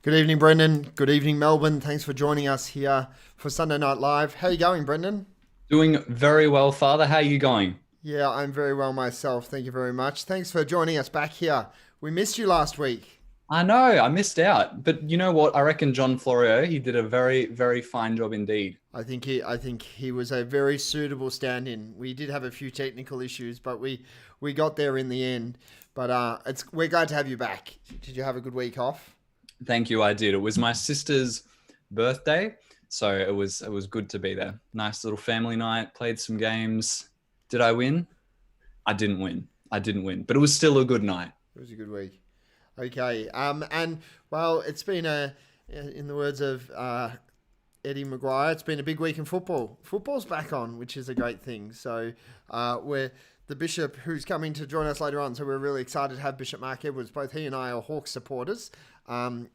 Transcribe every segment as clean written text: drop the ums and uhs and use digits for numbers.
Good evening, Brendan. Good evening, Melbourne. Thanks for joining us here for Sunday Night Live. How you going, Brendan? Doing very well, Father. How are you going? Yeah, I'm very well myself. Thank you very much. Thanks for joining us back here. We missed you last week. I know, I missed out. But you know what? I reckon John Florio, he did a very, very fine job indeed. I think he was a very suitable stand-in. We did have a few technical issues, but we got there in the end. But we're glad to have you back. Did you have a good week off? Thank you, I did. It was my sister's birthday, so it was good to be there. Nice little family night, played some games. Did I win? I didn't win. I didn't win, but it was still a good night. It was a good week. Okay. And well, it's been in the words of Eddie Maguire, it's been a big week in football. Football's back on, which is a great thing. So we're the Bishop, who's coming to join us later on. So we're really excited to have Bishop Mark Edwards. Both he and I are Hawks supporters. When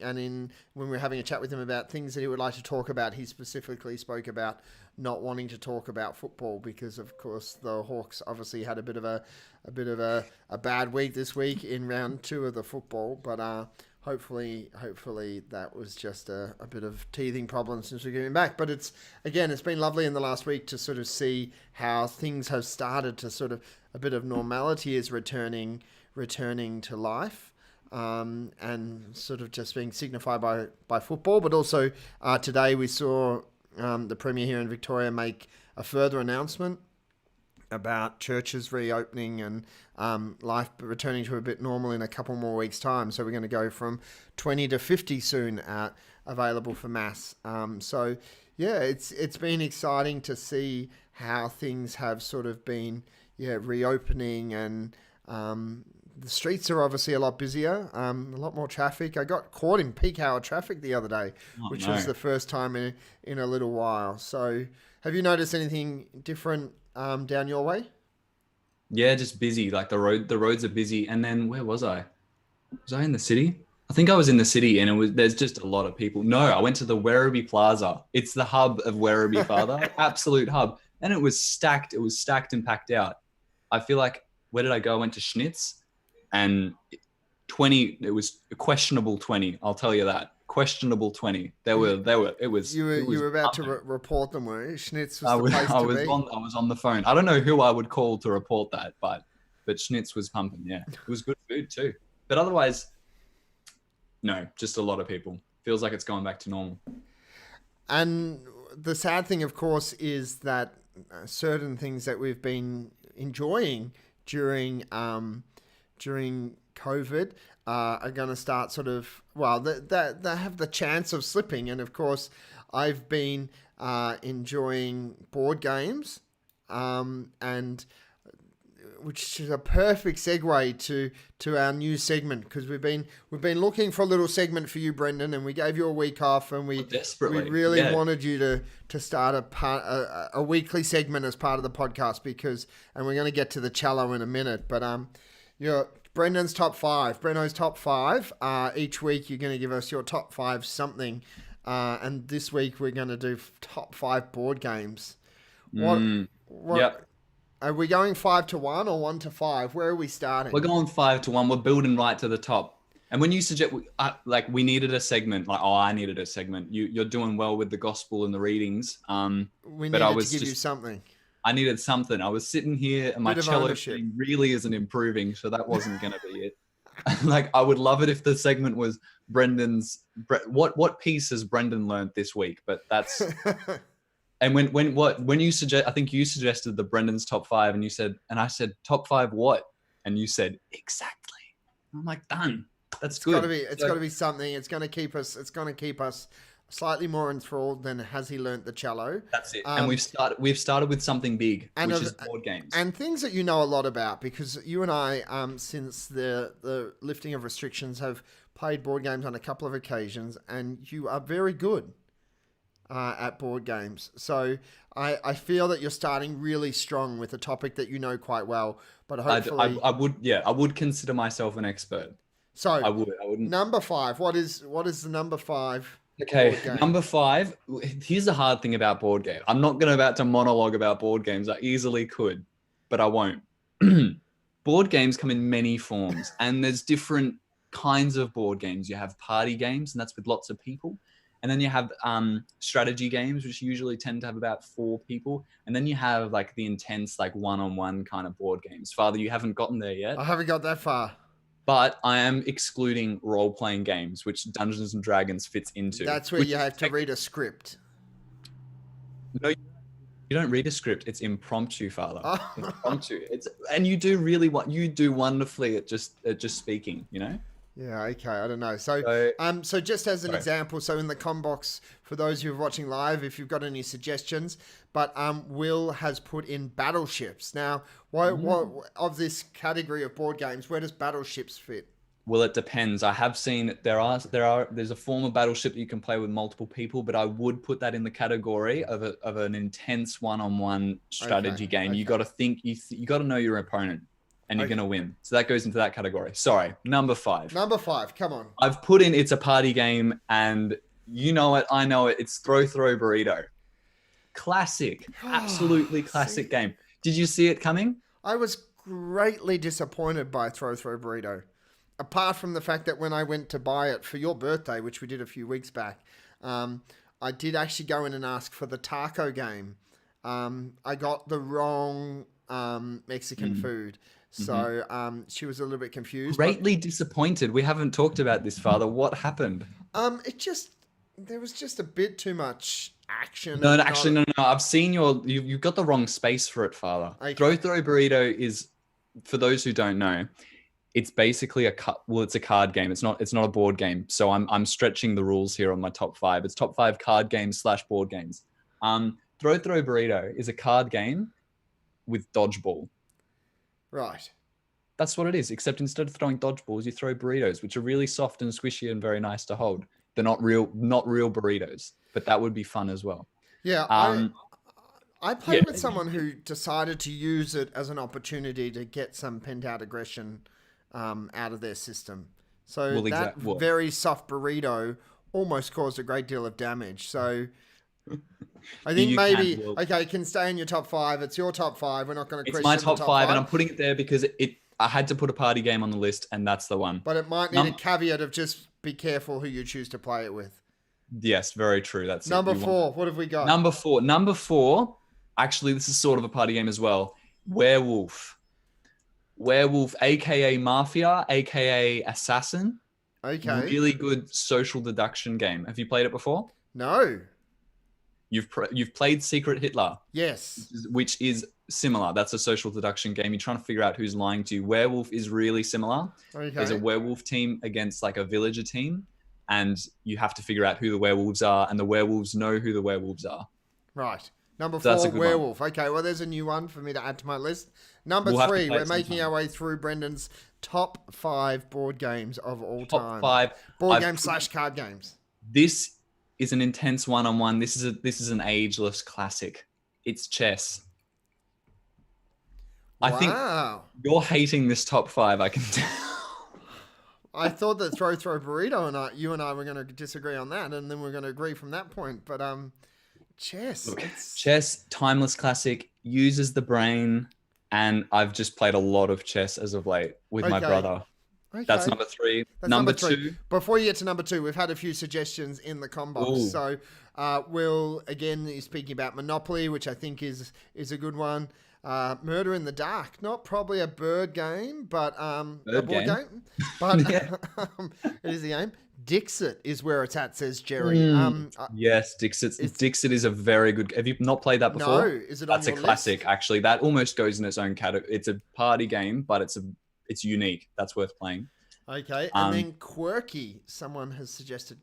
we were having a chat with him about things that he would like to talk about, he specifically spoke about not wanting to talk about football because, of course, the Hawks obviously had a bit of a bad week this week in round two of the football. But hopefully that was just a bit of teething problem since we're getting back. But it's been lovely in the last week to sort of see how things have started to sort of a bit of normality is returning to life. And sort of just being signified by football, but also today we saw the Premier here in Victoria make a further announcement about churches reopening and life returning to a bit normal in a couple more weeks' time. So we're going to go from 20 to 50 soon available for mass. So yeah, it's been exciting to see how things have sort of been reopening and the streets are obviously a lot busier, a lot more traffic. I got caught in peak hour traffic the other day, which was the first time in a little while. So have you noticed anything different down your way? Yeah, just busy. Like the roads are busy. And then where was I? Was I in the city? I think I was in the city, and there's just a lot of people. No, I went to the Werribee Plaza. It's the hub of Werribee, Father, absolute hub, and it was stacked. It was stacked and packed out. I feel like, where did I go? I went to Schnitz, and 20. It was a questionable 20. I'll tell you that. Questionable 20. It was. You It was were about to pumping. report them, were you? Schnitz was I the was place I to was be. on the phone. I don't know who I would call to report that, but Schnitz was pumping. Yeah, it was good food too. But otherwise, no, just a lot of people. Feels like it's going back to normal. And the sad thing, of course, is that certain things that we've been enjoying during COVID are going to start sort of, well, they have the chance of slipping. And of course, I've been enjoying board games, and which is a perfect segue to our new segment, because we've been looking for a little segment for you, Brendan, and we gave you a week off, and we Desperately, really yeah. wanted you to start a weekly segment as part of the podcast, and we're going to get to the cello in a minute, but your Brendan's top five, Brenno's top five. Each week you're going to give us your top five something, and this week we're going to do top five board games. What? Yep. Are we going 5 to 1 or 1 to 5? Where are we starting? We're going 5 to 1. We're building right to the top. And when you suggest, we needed a segment, I needed a segment. You're doing well with the gospel and the readings. We But needed to give you something. I needed something. I was sitting here and my Bit of cello ownership. thing really isn't improving, so that wasn't going to be it. I would love it if the segment was what piece has Brendan learned this week? But that's and when you suggest, I think you suggested the Brendan's top five, and I said top five what? And you said exactly. I'm like, done. That's good. It's got to be something. It's going to keep us slightly more enthralled than has he learnt the cello. That's it. And we've started with something big, which is board games. And things that you know a lot about, because you and I, since the lifting of restrictions, have played board games on a couple of occasions, and you are very good at board games. So I feel that you're starting really strong with a topic that you know quite well. But hopefully, I would consider myself an expert. So I wouldn't. Number five. What is the number five? Okay, number five. Here's the hard thing about board games. I'm not about to monologue about board games. I easily could, but I won't. Board games come in many forms, and there's different kinds of board games. You have party games, and that's with lots of people. And then you have strategy games, which usually tend to have about 4 people. And then you have like the intense, like one-on-one kind of board games. Father, you haven't gotten there yet. I haven't got that far. But I am excluding role-playing games, which Dungeons and Dragons fits into. That's where you have to read a script. No, you don't read a script. It's impromptu, Father. Oh. Impromptu. And you do really what you do wonderfully at just speaking. You know. Yeah, okay, I don't know. So just as an example, so in the com box, for those who are watching live, if you've got any suggestions, but Will has put in battleships. Now, what of this category of board games, where does battleships fit? Well, it depends. I have seen there's a form of battleship that you can play with multiple people, but I would put that in the category of an intense one-on-one strategy game. Okay. You got to think, you got to know your opponent. And you're going to win. So that goes into that category. Sorry, number 5. Number 5, come on. I've put in it's a party game, and you know it, I know it. It's Throw Burrito. Classic. Absolutely classic game. Did you see it coming? I was greatly disappointed by Throw Burrito. Apart from the fact that when I went to buy it for your birthday, which we did a few weeks back, I did actually go in and ask for the taco game. I got the wrong Mexican food. So she was a little bit confused. Greatly disappointed. We haven't talked about this, Father. What happened? There was just a bit too much action. No. I've seen you've got the wrong space for it, Father. Okay. Throw Burrito is, for those who don't know, it's basically it's a card game. It's not a board game. So I'm stretching the rules here on my top 5. It's top 5 card games / board games. Throw Burrito is a card game with dodgeball. Right. That's what it is, except instead of throwing dodgeballs, you throw burritos, which are really soft and squishy and very nice to hold. They're not real burritos, but that would be fun as well. Yeah, I played with someone who decided to use it as an opportunity to get some pent-out aggression out of their system. So very soft burrito almost caused a great deal of damage. So I think it can stay in your top 5. It's your top 5. We're not going to. It's my top 5, and I'm putting it there because I had to put a party game on the list, and that's the one. But it might need a caveat of just be careful who you choose to play it with. Yes, very true. That's number 4. What have we got? Number 4. Actually, this is sort of a party game as well. Werewolf, aka Mafia, aka Assassin. Okay. Really good social deduction game. Have you played it before? No. You've played Secret Hitler. Yes. Which is similar. That's a social deduction game. You're trying to figure out who's lying to you. Werewolf is really similar. Okay. There's a werewolf team against like a villager team, and you have to figure out who the werewolves are, and the werewolves know who the werewolves are. Right. Number 4, Werewolf. One. Okay, well, there's a new one for me to add to my list. Number 3, we're making our way through Brendan's top 5 board games of all time. Top 5 board games / card games. This is an intense one-on-one. This is an ageless classic. It's chess. I think you're hating this top 5. I can tell. I thought that Throw Burrito and you and I were going to disagree on that, and then we're going to agree from that point. But chess, chess, timeless classic, uses the brain, and I've just played a lot of chess as of late with my brother. Okay. That's number 3. Number 2. Before you get to number 2, we've had a few suggestions in the combox. So Will, again, is speaking about Monopoly, which I think is a good one. Murder in the Dark, not probably a bird game, but a board game. But it is the game. Dixit is where it's at, says Jerry. Yes, Dixit is a very good. Have you not played that before? No, is it on your list? That's a classic, actually. That almost goes in its own category. It's a party game, but it's unique. That's worth playing. Okay, and then Quirky, someone has suggested,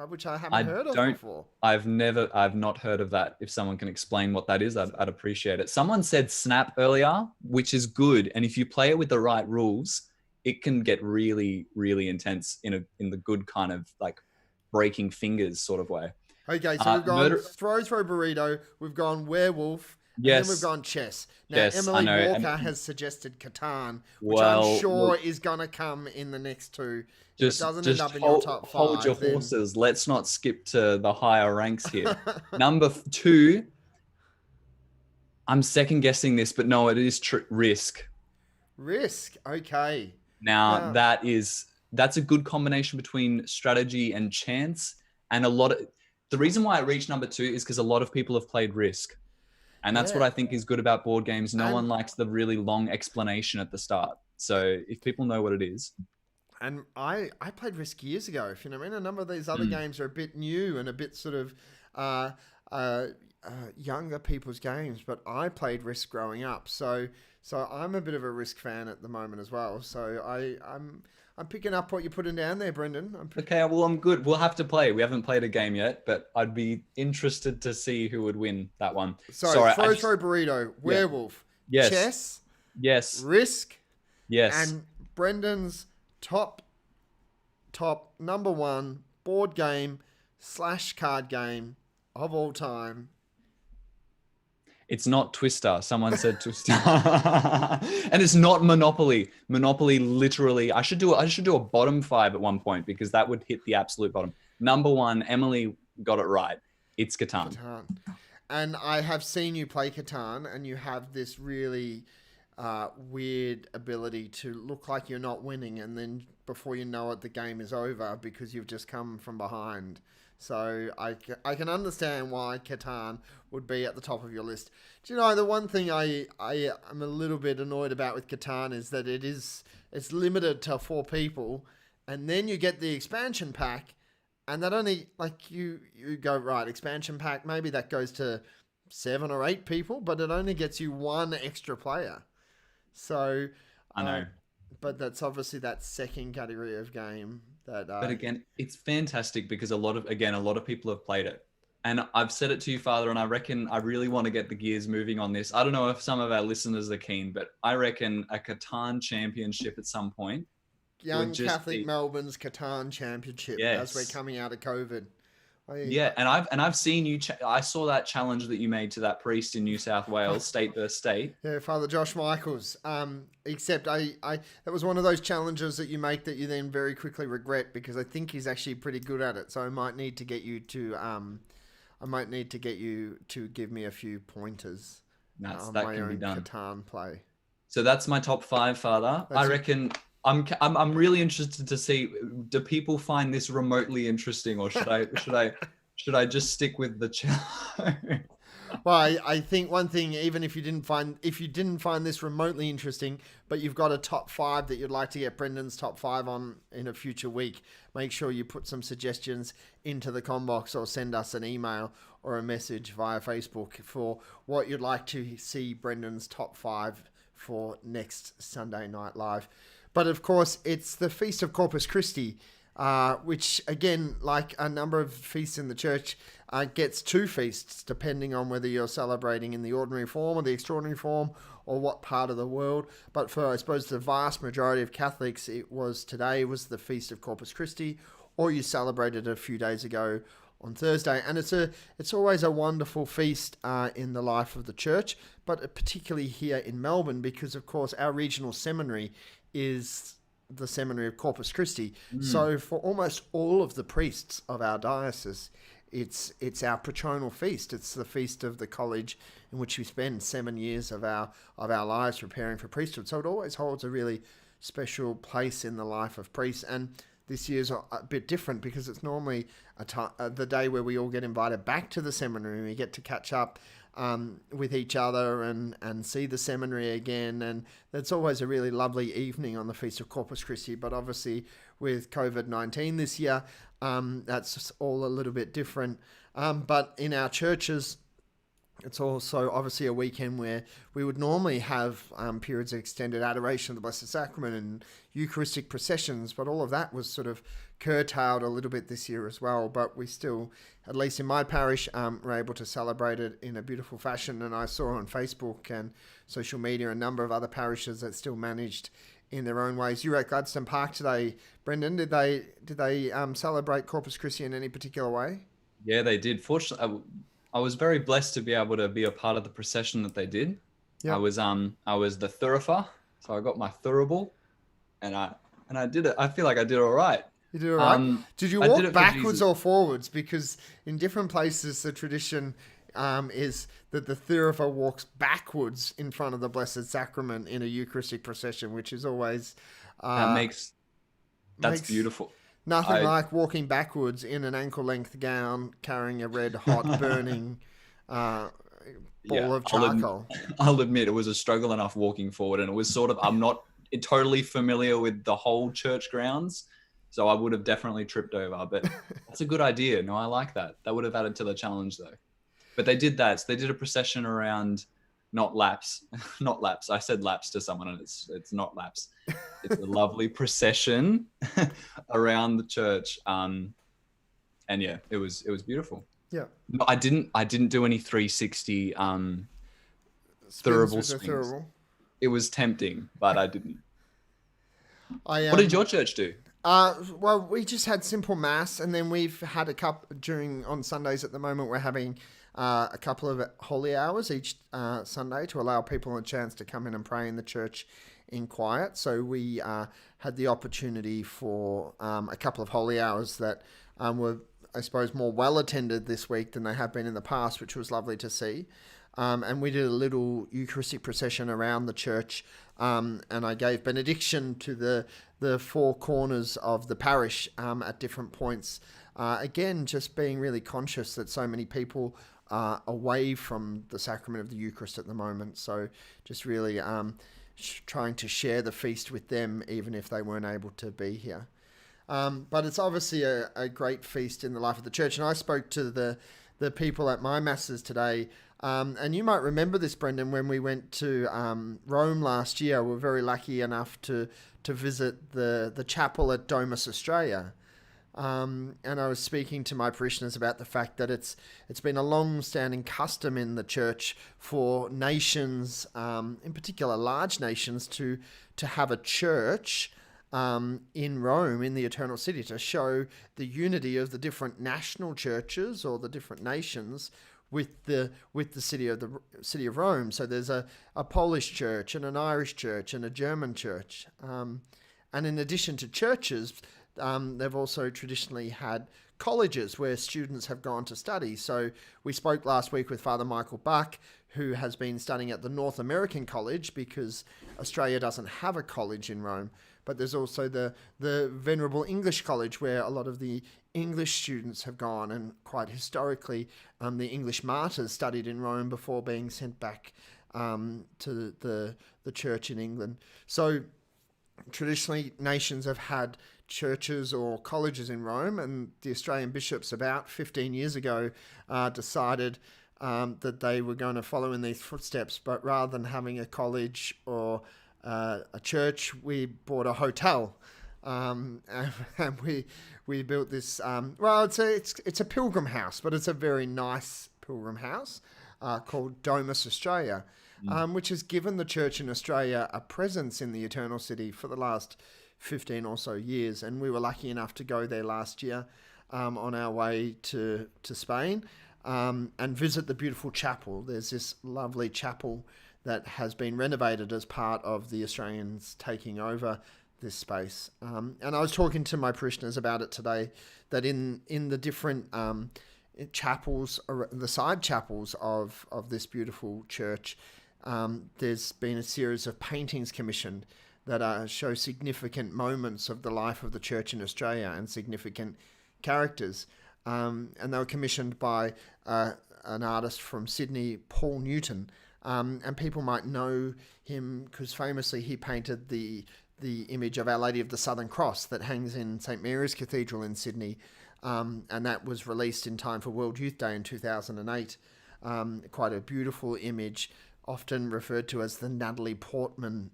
which I haven't heard of before. I've not heard of that. If someone can explain what that is, I'd appreciate it. Someone said Snap earlier, which is good, and if you play it with the right rules, it can get really, really intense in the good kind of like breaking fingers sort of way. Okay, so we've gone Throw Burrito, we've gone Werewolf, and then we've gone chess. Now, Emily Walker has suggested Catan, which I'm sure is going to come in the next 2. If it doesn't end up in your top 5. Hold your horses. Let's not skip to the higher ranks here. Number 2, I'm second guessing this, but no, it is Risk. Risk, okay. Now, that is that's a good combination between strategy and chance. And the reason why it reached number 2 is because a lot of people have played Risk. And that's what I think is good about board games. No one likes the really long explanation at the start. So if people know what it is. And I played Risk years ago, if you know what I mean. A number of these other games are a bit new and a bit sort of younger people's games, but I played Risk growing up. So I'm a bit of a Risk fan at the moment as well. So I'm picking up what you're putting down there, Brendan. Okay, well, I'm good. We'll have to play. We haven't played a game yet, but I'd be interested to see who would win that one. Sorry, throw Burrito, Werewolf, yes. Chess, yes, Risk, yes, and Brendan's top number 1 board game / card game of all time. It's not Twister. Someone said Twister. And it's not Monopoly. Monopoly, literally. I should do a bottom 5 at one point because that would hit the absolute bottom. Number 1, Emily got it right. It's Catan. And I have seen you play Catan, and you have this really weird ability to look like you're not winning, and then before you know it, the game is over because you've just come from behind. So I can understand why Catan would be at the top of your list. Do you know, the one thing I am a little bit annoyed about with Catan is that it's limited to 4 people, and then you get the expansion pack, and that only, like, you go, right, expansion pack, maybe that goes to 7 or 8 people, but it only gets you 1 extra player. So I know. But that's obviously that second category of game. But again, it's fantastic because a lot of people have played it. And I've said it to you, Father, and I reckon I really want to get the gears moving on this. I don't know if some of our listeners are keen, but I reckon a Catan championship at some point. Young Catholic Melbourne's Catan championship as we're coming out of COVID. And I've seen you. I saw that challenge that you made to that priest in New South Wales, state versus state. Yeah, Father Josh Michaels. Except that was one of those challenges that you make that you then very quickly regret, because I think he's actually pretty good at it. So I might need to get you to give me a few pointers. That can be done. Catan play. So that's my top 5, Father. I reckon. I'm really interested to see, do people find this remotely interesting, or should I just stick with the challenge? Well, I think one thing, even if you didn't find this remotely interesting, but you've got a top 5 that you'd like to get Brendan's top 5 on in a future week, make sure you put some suggestions into the com box, or send us an email or a message via Facebook for what you'd like to see Brendan's top 5 for next Sunday Night Live. But of course, it's the Feast of Corpus Christi, which, again, like a number of feasts in the church, gets 2 feasts, depending on whether you're celebrating in the ordinary form or the extraordinary form, or what part of the world. But for, I suppose, the vast majority of Catholics, today was the Feast of Corpus Christi, or you celebrated a few days ago on Thursday. And it's always a wonderful feast in the life of the church, but particularly here in Melbourne, because, of course, our regional seminary is the seminary of Corpus Christi. So for almost all of the priests of our diocese, it's our patronal feast. It's the feast of the college in which we spend 7 years of our lives preparing for priesthood. So it always holds a really special place in the life of priests. And this year's a bit different because it's normally the day where we all get invited back to the seminary, and we get to catch up with each other and see the seminary again. And it's always a really lovely evening on the Feast of Corpus Christi. But obviously with COVID-19 this year, that's all a little bit different. But in our churches, it's also obviously a weekend where we would normally have periods of extended adoration of the Blessed Sacrament and Eucharistic processions, but all of that was sort of curtailed a little bit this year as well. But we still, at least in my parish, were able to celebrate it in a beautiful fashion. And I saw on Facebook and social media a number of other parishes that still managed in their own ways. You were at Gladstone Park today, Brendan. Did they celebrate Corpus Christi in any particular way? Yeah, they did. Fortunately, I was very blessed to be able to be a part of the procession that they did. Yep. I was the thurifer, so I got my thurable, and I did it. I feel like I did all right. You did all right. Did you walk backwards or forwards? Because in different places, the tradition is that the thurifer walks backwards in front of the Blessed Sacrament in a Eucharistic procession, which is always That's Makes beautiful. nothing I like walking backwards in an ankle-length gown, carrying a red hot burning uh, Yeah, ball of charcoal. I'll admit it was a struggle enough walking forward, and it was sort of, I'm not totally familiar with the whole church grounds, so I would have definitely tripped over. But that's a good idea. No, I like that. That would have added to the challenge though. But they did that. So they did a procession around, not laps, not laps. I said laps to someone, and it's not laps. It's a lovely procession around the church. And yeah, it was beautiful. Yeah. No, I didn't do any 360 Spins thurible with a swings. thurible. It was tempting, but I didn't. I What did your church do? Well, we just had simple mass, and then we've had a couple on Sundays. At the moment, we're having a couple of holy hours each Sunday to allow people a chance to come in and pray in the church in quiet. So we had the opportunity for a couple of holy hours that were, I suppose, more well attended this week than they have been in the past, which was lovely to see. And we did a little Eucharistic procession around the church, and I gave benediction to the four corners of the parish at different points. Again, just being really conscious that so many people are away from the sacrament of the Eucharist at the moment. So just really trying to share the feast with them, even if they weren't able to be here. But it's obviously a great feast in the life of the church. And I spoke to the people at my masses today. And you might remember this, Brendan, when we went to Rome last year. We were very lucky enough to visit the chapel at Domus Australia. And I was speaking to my parishioners about the fact that it's been a long-standing custom in the church for nations, in particular large nations, to have a church in Rome, in the Eternal City, to show the unity of the different national churches or the different nations with the city of Rome. So there's a Polish church and an Irish church and a German church. And in addition to churches, they've also traditionally had colleges where students have gone to study. So we spoke last week with Father Michael Buck, who has been studying at the North American College because Australia doesn't have a college in Rome. But there's also the Venerable English College, where a lot of the English students have gone, and quite historically, the English martyrs studied in Rome before being sent back to the church in England. So traditionally, nations have had churches or colleges in Rome, and the Australian bishops about 15 years ago decided that they were going to follow in these footsteps, but rather than having a college or a church, we bought a hotel, and we built this. Well, it's a pilgrim house, but it's a very nice pilgrim house called Domus Australia, which has given the church in Australia a presence in the Eternal City for the last 15 or so years. And we were lucky enough to go there last year on our way to Spain and visit the beautiful chapel. There's this lovely chapel that has been renovated as part of the Australians taking over this space. And I was talking to my parishioners about it today, that in the different chapels, the side chapels of this beautiful church, there's been a series of paintings commissioned that show significant moments of the life of the church in Australia and significant characters. And they were commissioned by an artist from Sydney, Paul Newton. And people might know him because famously he painted the image of Our Lady of the Southern Cross that hangs in St. Mary's Cathedral in Sydney. And that was released in time for World Youth Day in 2008. Quite a beautiful image, often referred to as the Natalie Portman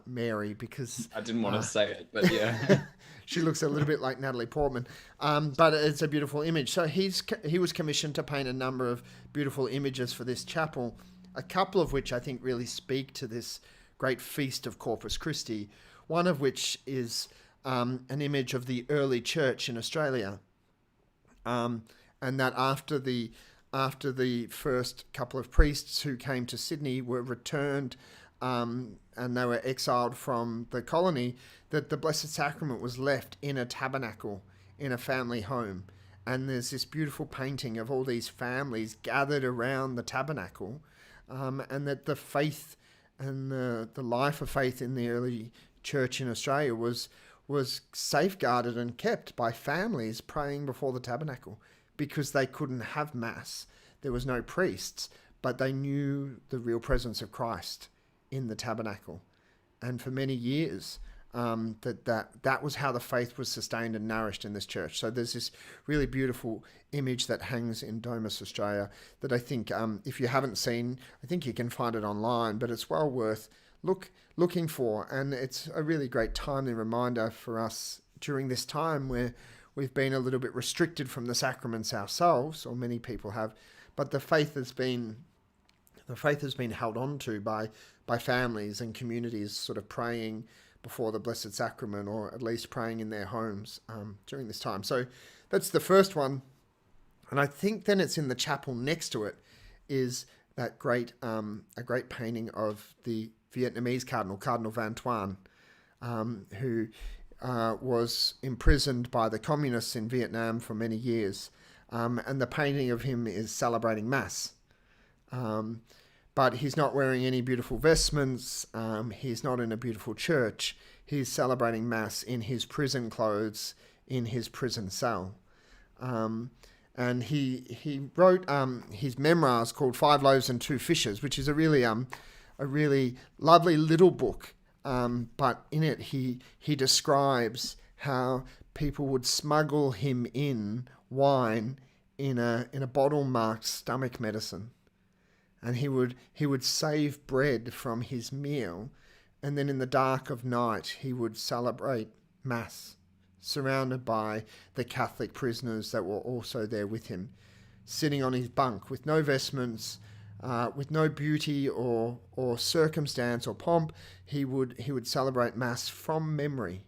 Mary, because I didn't want to say it, but yeah. she looks a little bit like Natalie Portman, but it's a beautiful image. So he was commissioned to paint a number of beautiful images for this chapel, a couple of which I think really speak to this great feast of Corpus Christi, one of which is an image of the early church in Australia, and that after the first couple of priests who came to Sydney were returned and they were exiled from the colony, that the Blessed Sacrament was left in a tabernacle, in a family home. And there's this beautiful painting of all these families gathered around the tabernacle, and that the faith and the life of faith in the early church in Australia was was safeguarded and kept by families praying before the tabernacle because they couldn't have mass. There was no priests, but they knew the real presence of Christ in the tabernacle. And for many years, that was how the faith was sustained and nourished in this church. So there's this really beautiful image that hangs in Domus Australia that I think, if you haven't seen, I think you can find it online, but it's well worth looking for. And it's a really great timely reminder for us during this time where we've been a little bit restricted from the sacraments ourselves, or many people have, but the faith has been held on to by families and communities sort of praying before the Blessed Sacrament, or at least praying in their homes during this time. So that's the first one. And I think then it's in the chapel next to it is that a great painting of the Vietnamese cardinal, Cardinal Van Thuan, who was imprisoned by the communists in Vietnam for many years. And the painting of him is celebrating Mass. But he's not wearing any beautiful vestments. He's not in a beautiful church. He's celebrating Mass in his prison clothes, in his prison cell. And he wrote his memoirs called 5 Loaves and 2 Fishes, which is a really lovely little book. But in it, he describes how people would smuggle him in wine in a bottle marked stomach medicine. And he would save bread from his meal, and then in the dark of night he would celebrate Mass, surrounded by the Catholic prisoners that were also there with him, sitting on his bunk with no vestments, with no beauty or circumstance or pomp. He would celebrate Mass from memory,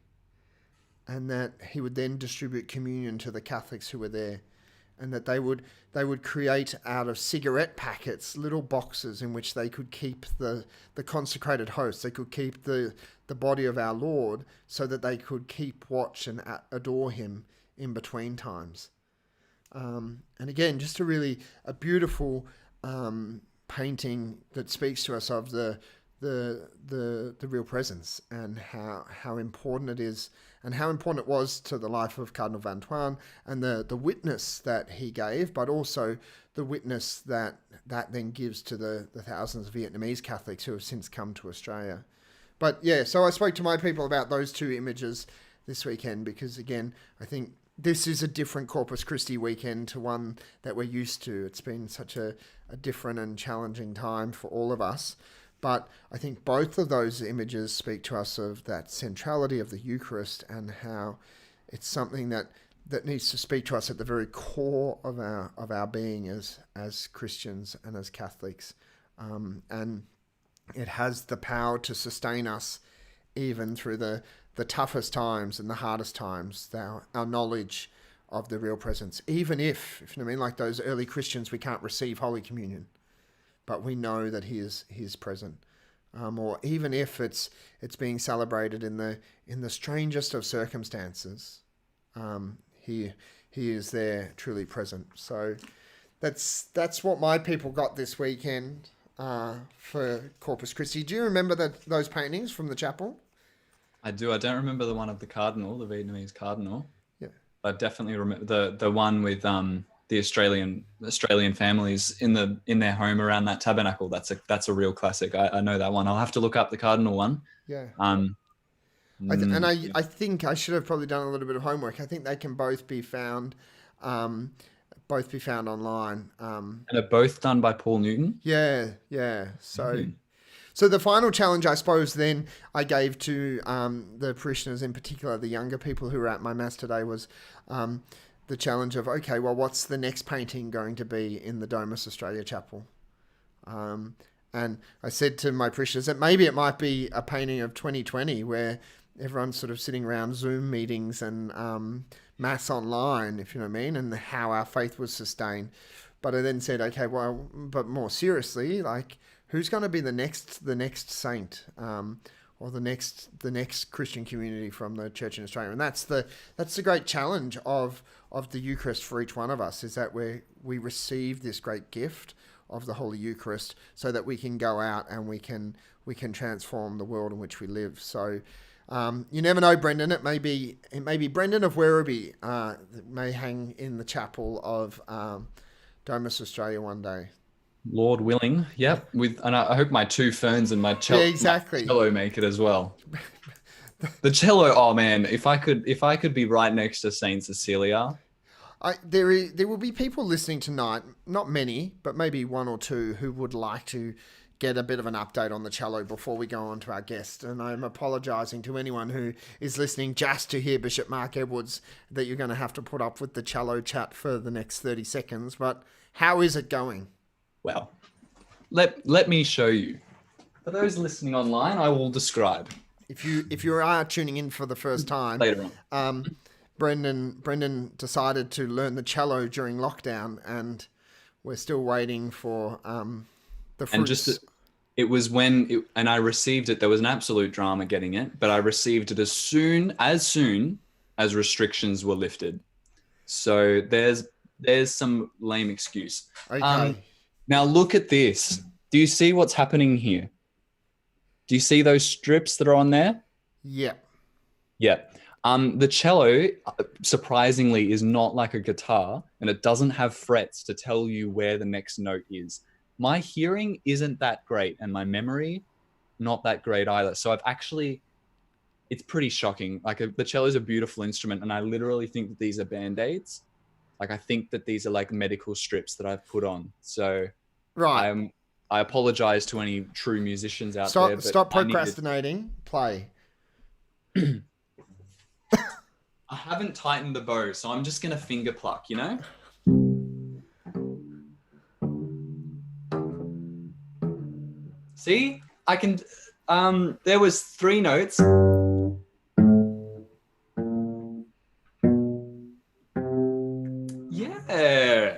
and that he would then distribute communion to the Catholics who were there. And that they would create out of cigarette packets little boxes in which they could keep the consecrated hosts. They could keep the body of our Lord, so that they could keep watch and adore him in between times. And again, just a beautiful painting that speaks to us of the real presence, and how important it is, and how important it was to the life of Cardinal Van Thuan, and the witness that he gave, but also the witness that then gives to the thousands of Vietnamese Catholics who have since come to Australia. But yeah, so I spoke to my people about those 2 images this weekend, because again, I think this is a different Corpus Christi weekend to one that we're used to. It's been such a different and challenging time for all of us. But I think both of those images speak to us of that centrality of the Eucharist, and how it's something that needs to speak to us at the very core of our being as Christians and as Catholics. And it has the power to sustain us even through the toughest times and the hardest times, our knowledge of the real presence. Even if you know what I mean, like those early Christians, we can't receive Holy Communion, but we know that he is present. Or even if it's being celebrated in the strangest of circumstances, he is there, truly present. So that's what my people got this weekend for Corpus Christi. Do you remember those paintings from the chapel? I do. I don't remember the one of the cardinal, the Vietnamese cardinal. Yeah, I definitely remember the one with the Australian families in their home around that tabernacle. That's a real classic. I know that one. I'll have to look up the cardinal one. Yeah. I think I should have probably done a little bit of homework. I think they can both be found online. And are both done by Paul Newton? Yeah. So the final challenge, I suppose, then I gave to the parishioners, in particular the younger people who were at my Mass today, was the challenge of, okay, well, what's the next painting going to be in the Domus Australia chapel? And I said to my parishioners that maybe it might be a painting of 2020 where everyone's sort of sitting around Zoom meetings and Mass online, if you know what I mean, and how our faith was sustained. But I then said, okay, well, but more seriously, like, who's going to be the next saint, or the next Christian community from the Church in Australia? And that's the great challenge of the Eucharist for each one of us, is that we receive this great gift of the Holy Eucharist, so that we can go out and we can transform the world in which we live. So You never know, Brendan. It may be Brendan of Werribee that may hang in the chapel of Domus Australia one day. Lord willing, yep. And I hope my two ferns and my Yeah, exactly. my cello make it as well. The cello, oh man, if I could be right next to Saint Cecilia. There will be people listening tonight, not many, but maybe one or two, who would like to get a bit of an update on the cello before we go on to our guest. And I'm apologising to anyone who is listening just to hear Bishop Mark Edwards that you're going to have to put up with the cello chat for the next 30 seconds. But how is it going? Well, let me show you. For those listening online, I will describe. If you are tuning in for the first time, later on, Brendan decided to learn the cello during lockdown, and we're still waiting for the fruits. And and I received it. There was an absolute drama getting it, but I received it as soon as restrictions were lifted. So there's some lame excuse. Okay. Now look at this. Do you see what's happening here? Do you see those strips that are on there? Yeah. Yeah. The cello, surprisingly, is not like a guitar, and it doesn't have frets to tell you where the next note is. My hearing isn't that great, and my memory, not that great either. So it's pretty shocking. Like the cello is a beautiful instrument, and I literally think that these are Band-Aids. Like I think that these are like medical strips that I've put on. So right. I apologize to any true musicians out there. But stop procrastinating. Play. I haven't tightened the bow, so I'm just going to finger pluck, you know? See? I can... there was 3 notes. Yeah.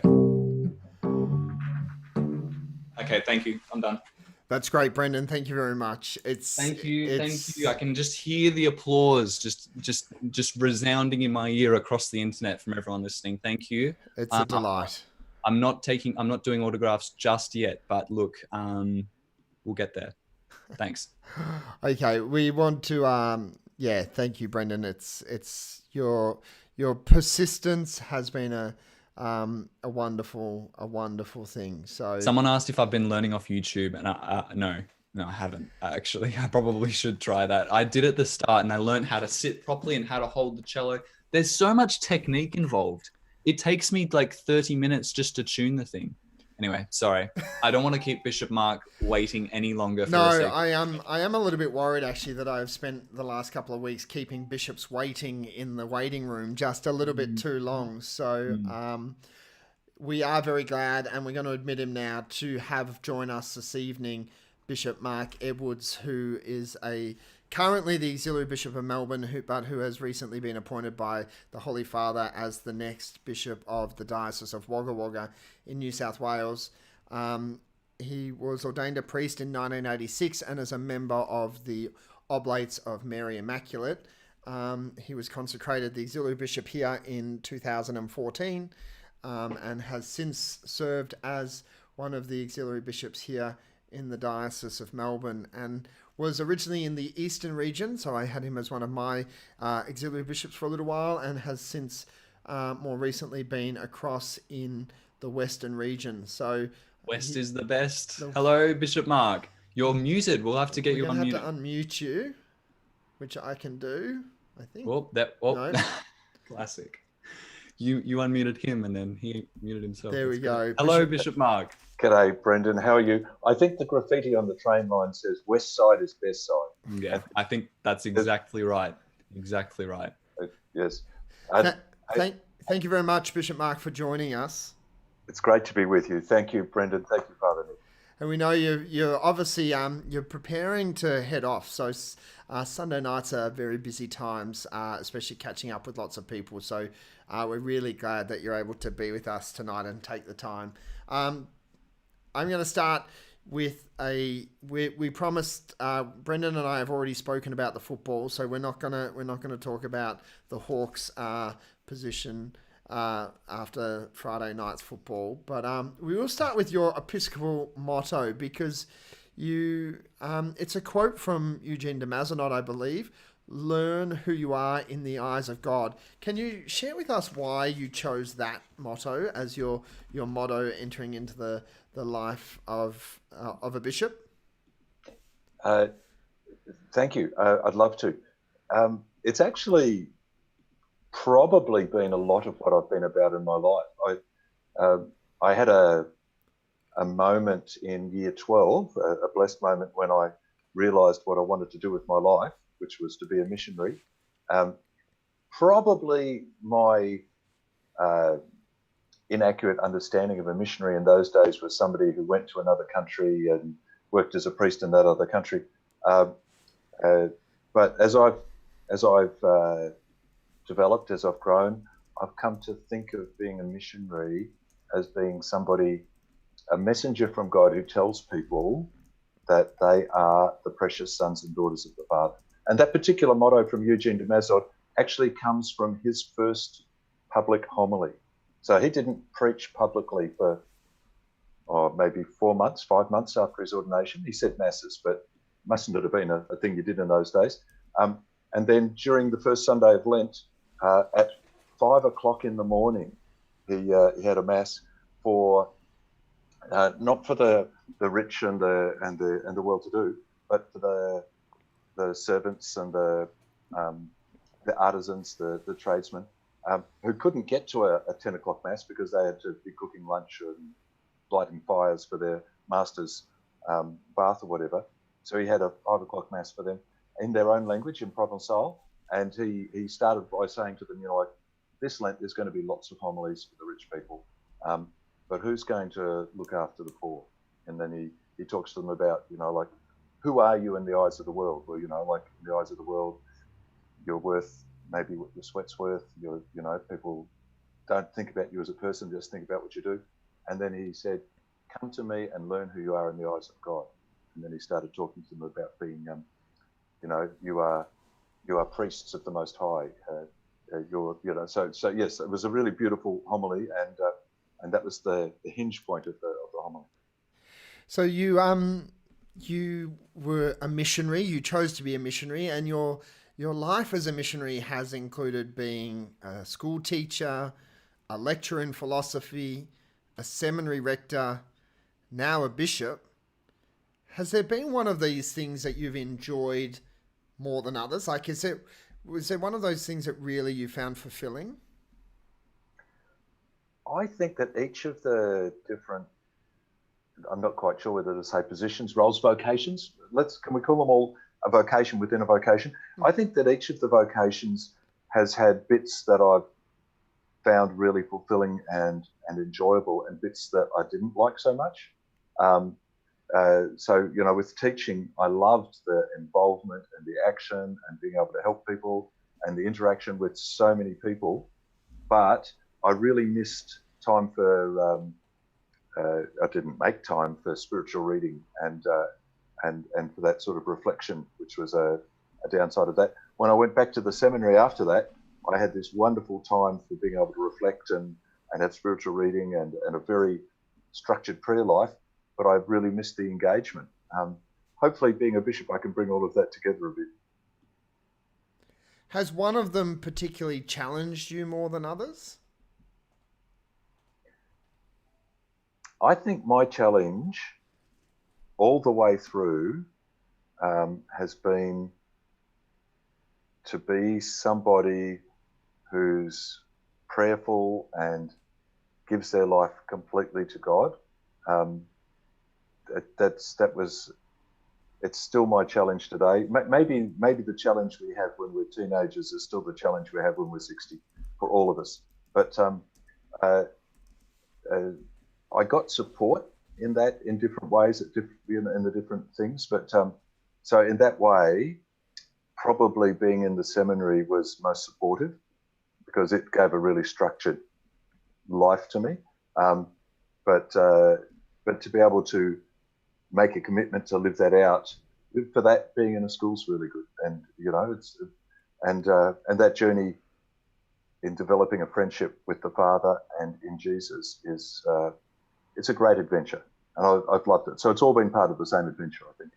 Okay, thank you. I'm done. That's great, Brendan. Thank you very much. Thank you. I can just hear the applause just resounding in my ear across the internet from everyone listening. Thank you. It's a delight. I'm not doing autographs just yet, but look, we'll get there. Thanks. Okay, we want to thank you, Brendan. It's your persistence has been a wonderful thing. So someone asked if I've been learning off YouTube, and no, I haven't actually. I probably should try that. I did at the start, and I learned how to sit properly and how to hold the cello. There's so much technique involved. It takes me like 30 minutes just to tune the thing. Anyway, sorry. I don't want to keep Bishop Mark waiting any longer. No, I am a little bit worried actually that I've spent the last couple of weeks keeping bishops waiting in the waiting room just a little bit too long. So we are very glad, and we're going to admit him now, to have join us this evening, Bishop Mark Edwards, who is currently the Auxiliary Bishop of Melbourne, who has recently been appointed by the Holy Father as the next Bishop of the Diocese of Wagga Wagga in New South Wales. He was ordained a priest in 1986 and is a member of the Oblates of Mary Immaculate. He was consecrated the Auxiliary Bishop here in 2014 and has since served as one of the Auxiliary Bishops here in the Diocese of Melbourne, and was originally in the Eastern region, so I had him as one of my auxiliary bishops for a little while, and has since more recently been across in the Western region. So West is the best. Hello, Bishop Mark. You're muted. We'll have to get you unmuted. We're going to have to unmute you, which I can do, I think. No. Classic. You unmuted him, and then he muted himself. There we go. Hello, Bishop Mark. G'day, Brendan. How are you? I think the graffiti on the train line says West Side is best side. Yeah, I think that's exactly right. Exactly right. Yes. Thank you very much, Bishop Mark, for joining us. It's great to be with you. Thank you, Brendan. Thank you, Father Nick. And we know you're obviously you're preparing to head off. So Sunday nights are very busy times, especially catching up with lots of people. So we're really glad that you're able to be with us tonight and take the time. I'm going to start with we promised, Brendan and I have already spoken about the football, so we're not gonna talk about the Hawks position after Friday night's football, but we will start with your Episcopal motto, because it's a quote from Eugene de Mazenot, I believe. learn who you are in the eyes of God. Can you share with us why you chose that motto as your motto entering into the life of a bishop? Thank you. I'd love to. It's actually probably been a lot of what I've been about in my life. I had a moment in year 12, a blessed moment when I realised what I wanted to do with my life, which was to be a missionary. Probably my inaccurate understanding of a missionary in those days was somebody who went to another country and worked as a priest in that other country. But as I've developed, as I've grown, I've come to think of being a missionary as being somebody, a messenger from God who tells people that they are the precious sons and daughters of the Father. And that particular motto from Eugene de Mazod actually comes from his first public homily. So he didn't preach publicly for maybe 4 months, 5 months after his ordination. He said masses, but mustn't have been a thing you did in those days. And then during the first Sunday of Lent, at 5 o'clock in the morning, he had a mass for not for the rich and the well-to-do, but for the servants and the artisans, the tradesmen, who couldn't get to a 10 o'clock mass because they had to be cooking lunch and lighting fires for their master's bath or whatever. So he had a 5 o'clock mass for them in their own language, in Provençal. And he started by saying to them, like, this Lent there's going to be lots of homilies for the rich people, but who's going to look after the poor? And then he talks to them about, like, who are you in the eyes of the world? Well, like in the eyes of the world, you're worth maybe what your sweat's worth. People don't think about you as a person, just think about what you do. And then he said, come to me and learn who you are in the eyes of God. And then he started talking to them about being, you are priests of the Most High. So yes, it was a really beautiful homily, and that was the hinge point of the homily. So you were a missionary. You chose to be a missionary, and your life as a missionary has included being a school teacher, a lecturer in philosophy, a seminary rector, now a bishop. Has there been one of these things that you've enjoyed more than others? Like, was there one of those things that really you found fulfilling? I think that each of the different, I'm not quite sure whether to say positions, roles, vocations. Can we call them all a vocation within a vocation? Mm-hmm. I think that each of the vocations has had bits that I've found really fulfilling and enjoyable, and bits that I didn't like so much. So, with teaching, I loved the involvement and the action and being able to help people and the interaction with so many people. But I really missed time for, I didn't make time for spiritual reading and for that sort of reflection, which was a downside of that. When I went back to the seminary after that, I had this wonderful time for being able to reflect and have spiritual reading and a very structured prayer life. But I've really missed the engagement. Hopefully, being a bishop, I can bring all of that together a bit. Has one of them particularly challenged you more than others? I think my challenge all the way through has been to be somebody who's prayerful and gives their life completely to God. It's still my challenge today. Maybe the challenge we have when we're teenagers is still the challenge we have when we're 60 for all of us. But I got support in that in different ways in the different things. But so in that way, probably being in the seminary was most supportive because it gave a really structured life to me. But to be able to make a commitment to live that out, for that being in a school's really good. And and that journey in developing a friendship with the Father and in Jesus is it's a great adventure, and I've loved it. So it's all been part of the same adventure, I think.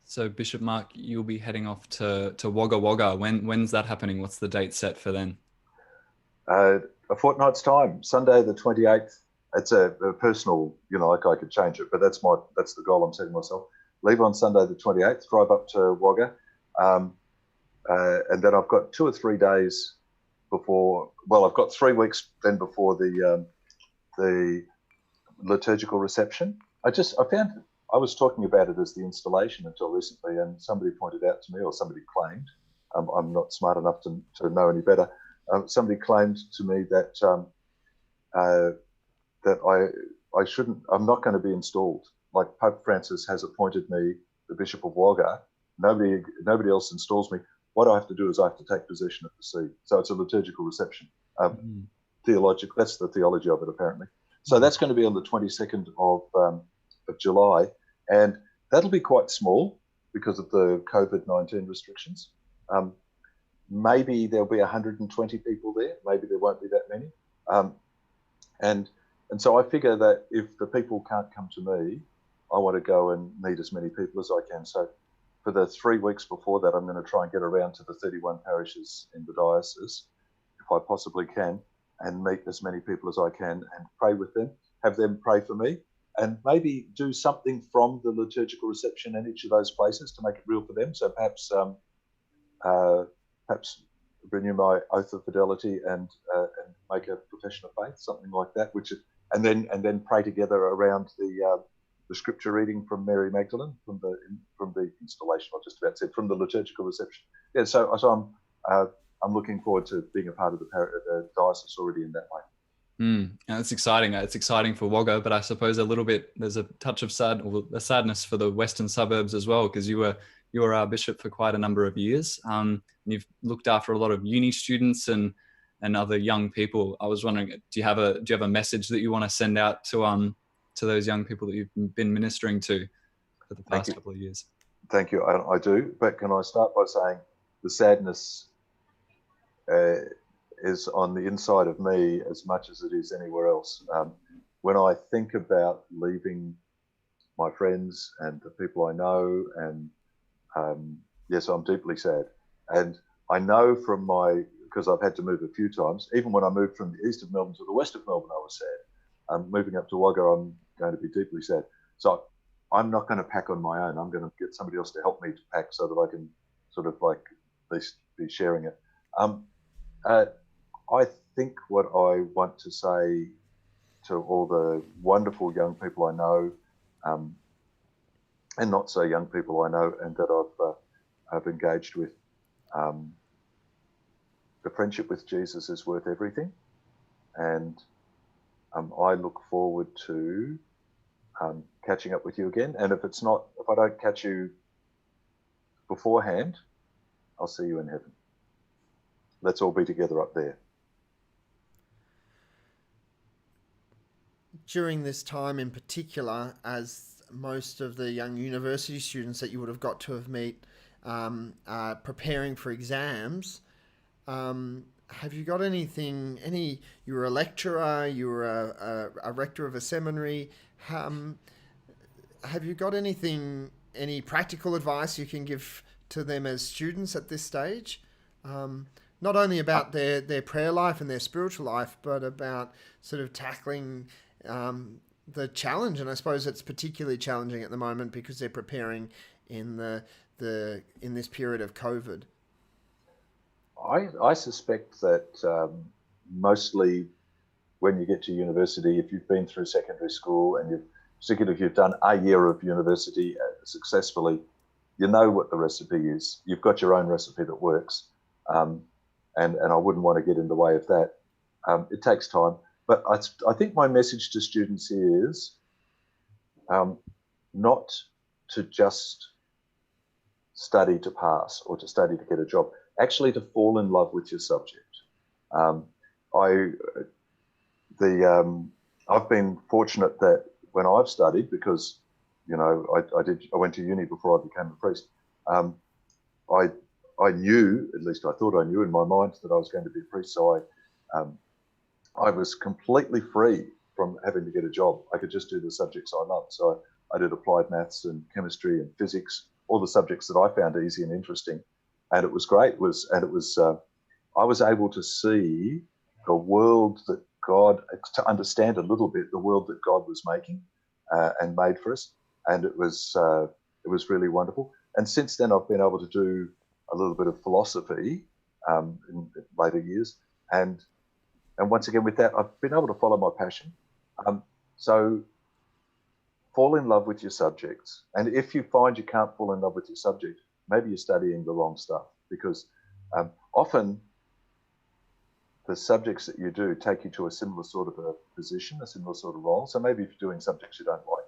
So Bishop Mark, you'll be heading off to Wagga Wagga. When's that happening? What's the date set for then? A fortnight's time, Sunday the 28th. It's a personal, like I could change it, but that's the goal I'm setting myself. Leave on Sunday the 28th, drive up to Wagga, and then I've got 2 or 3 days before. Well, I've got 3 weeks then before the liturgical reception. I found I was talking about it as the installation until recently, and somebody pointed out to me, or somebody claimed, I'm not smart enough to know any better. Somebody claimed to me that I shouldn't. I'm not going to be installed. Like Pope Francis has appointed me the Bishop of Wagga. Nobody else installs me. What I have to do is I have to take possession of the see. So it's a liturgical reception. Theological. That's the theology of it, apparently. So that's going to be on the 22nd of July, and that'll be quite small because of the COVID-19 restrictions. Maybe there'll be 120 people there. Maybe there won't be that many. And so I figure that if the people can't come to me, I want to go and meet as many people as I can. So for the 3 weeks before that, I'm going to try and get around to the 31 parishes in the diocese, if I possibly can, and meet as many people as I can and pray with them, have them pray for me, and maybe do something from the liturgical reception in each of those places to make it real for them. So perhaps renew my oath of fidelity and make a profession of faith, something like that. And then pray together around the scripture reading from Mary Magdalene from the installation. I just about said from the liturgical reception. Yeah, so I'm looking forward to being a part of the diocese already in that way. And it's exciting. It's exciting for Wagga, but I suppose there's a touch of sadness for the western suburbs as well, because you were our bishop for quite a number of years. You've looked after a lot of uni students and other young people. I was wondering, do you have a message that you want to send out to those young people that you've been ministering to for the past couple of years? Thank you. I do. But can I start by saying the sadness is on the inside of me as much as it is anywhere else. When I think about leaving my friends and the people I know, and yes, I'm deeply sad. And I know because I've had to move a few times, even when I moved from the east of Melbourne to the west of Melbourne, I was sad. Moving up to Wagga, I'm going to be deeply sad. So I'm not going to pack on my own. I'm going to get somebody else to help me to pack so that I can sort of like at least be sharing it. I think what I want to say to all the wonderful young people I know, and not so young people I know, and that I've engaged with, the friendship with Jesus is worth everything, and I look forward to catching up with you again. And if I don't catch you beforehand, I'll see you in heaven. Let's all be together up there. During this time in particular, as most of the young university students that you would have got to have met are preparing for exams, have you got anything, you were a lecturer, you were a rector of a seminary, have you got any practical advice you can give to them as students at this stage? Not only about their prayer life and their spiritual life, but about sort of tackling the challenge. And I suppose it's particularly challenging at the moment because they're preparing in this period of COVID. I suspect that mostly when you get to university, if you've been through secondary school and particularly if you've done a year of university successfully, you know what the recipe is. You've got your own recipe that works. And I wouldn't want to get in the way of that. It takes time. But I think my message to students is not to just study to pass or to study to get a job, actually to fall in love with your subject. I've been fortunate that when I've studied, because I went to uni before I became a priest. I knew, at least I thought I knew in my mind, that I was going to be a priest. So I was completely free from having to get a job. I could just do the subjects I loved. So I did applied maths and chemistry and physics all the subjects that I found easy and interesting, and it was great. I was able to see the world that to understand a little bit the world that God was making and made for us, and it was really wonderful. And since then, I've been able to do a little bit of philosophy in later years, and once again with that, I've been able to follow my passion. So fall in love with your subjects, and if you find you can't fall in love with your subject, maybe you're studying the wrong stuff, because often the subjects that you do take you to a similar sort of a position, a similar sort of role. So maybe if you're doing subjects you don't like,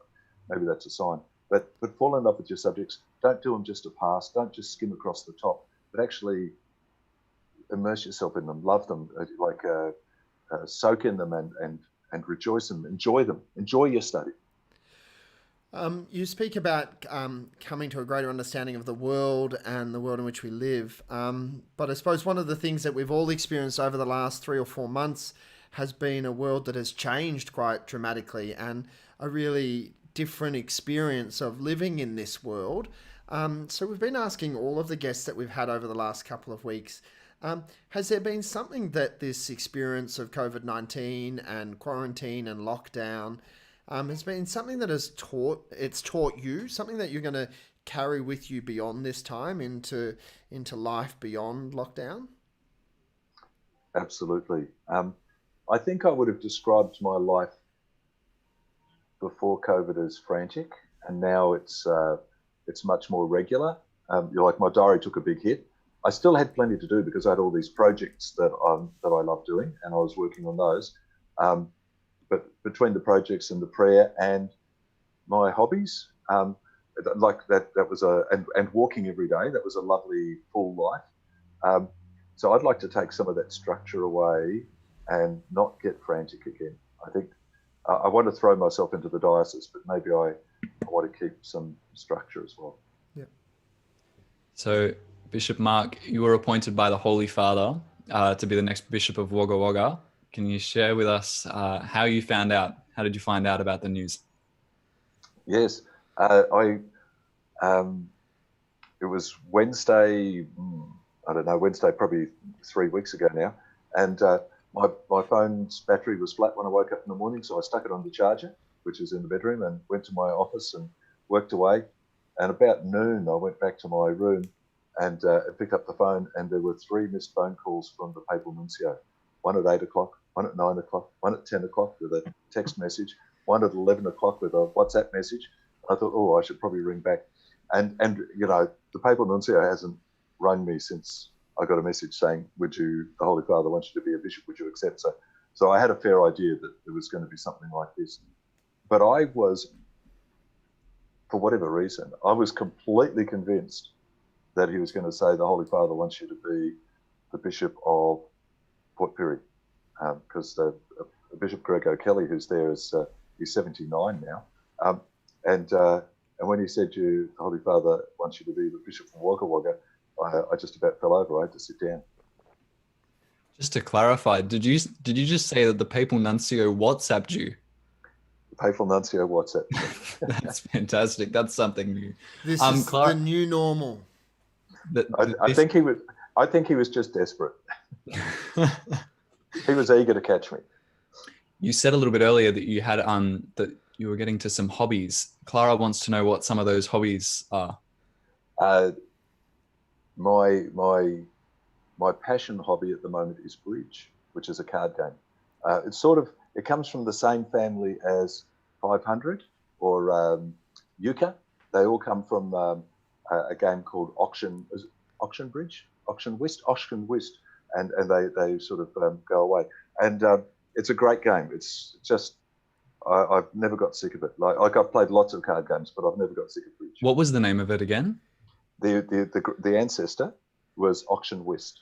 maybe that's a sign. But fall in love with your subjects. Don't do them just to pass. Don't just skim across the top, but actually immerse yourself in them, love them, soak in them and rejoice in them, enjoy your study. You speak about coming to a greater understanding of the world and the world in which we live. But I suppose one of the things that we've all experienced over the last 3 or 4 months has been a world that has changed quite dramatically, and a really different experience of living in this world. So we've been asking all of the guests that we've had over the last couple of weeks, has there been something that this experience of COVID-19 and quarantine and lockdown has been something that it's taught you, something that you're going to carry with you beyond this time into life beyond lockdown? Absolutely. I think I would have described my life before COVID as frantic, and now it's much more regular. Like my diary took a big hit. I still had plenty to do because I had all these projects that I love doing, and I was working on those. But between the projects and the prayer and my hobbies, like that was and walking every day, that was a lovely full life. So I'd like to take some of that structure away and not get frantic again. I think I want to throw myself into the diocese, but maybe I want to keep some structure as well. Yeah. So Bishop Mark, you were appointed by the Holy Father to be the next Bishop of Wagga Wagga. Can you share with us how you found out? How did you find out about the news? Yes, it was Wednesday. I don't know, Wednesday, probably 3 weeks ago now, and my phone's battery was flat when I woke up in the morning, so I stuck it on the charger, which is in the bedroom, and went to my office and worked away. And about noon, I went back to my room and picked up the phone, and there were 3 missed phone calls from the Papal Nuncio. One at 8 o'clock, one at 9 o'clock, one at 10 o'clock with a text message, one at 11 o'clock with a WhatsApp message. I thought, oh, I should probably ring back. And you know, the Papal Nuncio hasn't rung me since I got a message saying, the Holy Father wants you to be a bishop, would you accept? So I had a fair idea that there was going to be something like this. But I was, for whatever reason, I was completely convinced that he was going to say the Holy Father wants you to be the Bishop of Port Pirie, because Bishop Greg O'Kelly, who's there, he's 79 now, and when he said the Holy Father wants you to be the Bishop of Wagga Wagga, I just about fell over. I had to sit down. Just to clarify, did you just say that the Papal Nuncio WhatsApped you? The Papal Nuncio WhatsApp. That's fantastic. That's something new. This is the new normal. I think he was just desperate. He was eager to catch me. You said a little bit earlier that you had that you were getting to some hobbies. Clara wants to know what some of those hobbies are. My passion hobby at the moment is bridge, which is a card game. It comes from the same family as 500 or euchre. They all come from a game called auction bridge, auction whist, and they sort of go away. And it's a great game. It's just I've never got sick of it. Like I've played lots of card games, but I've never got sick of bridge. What was the name of it again? The ancestor was auction whist.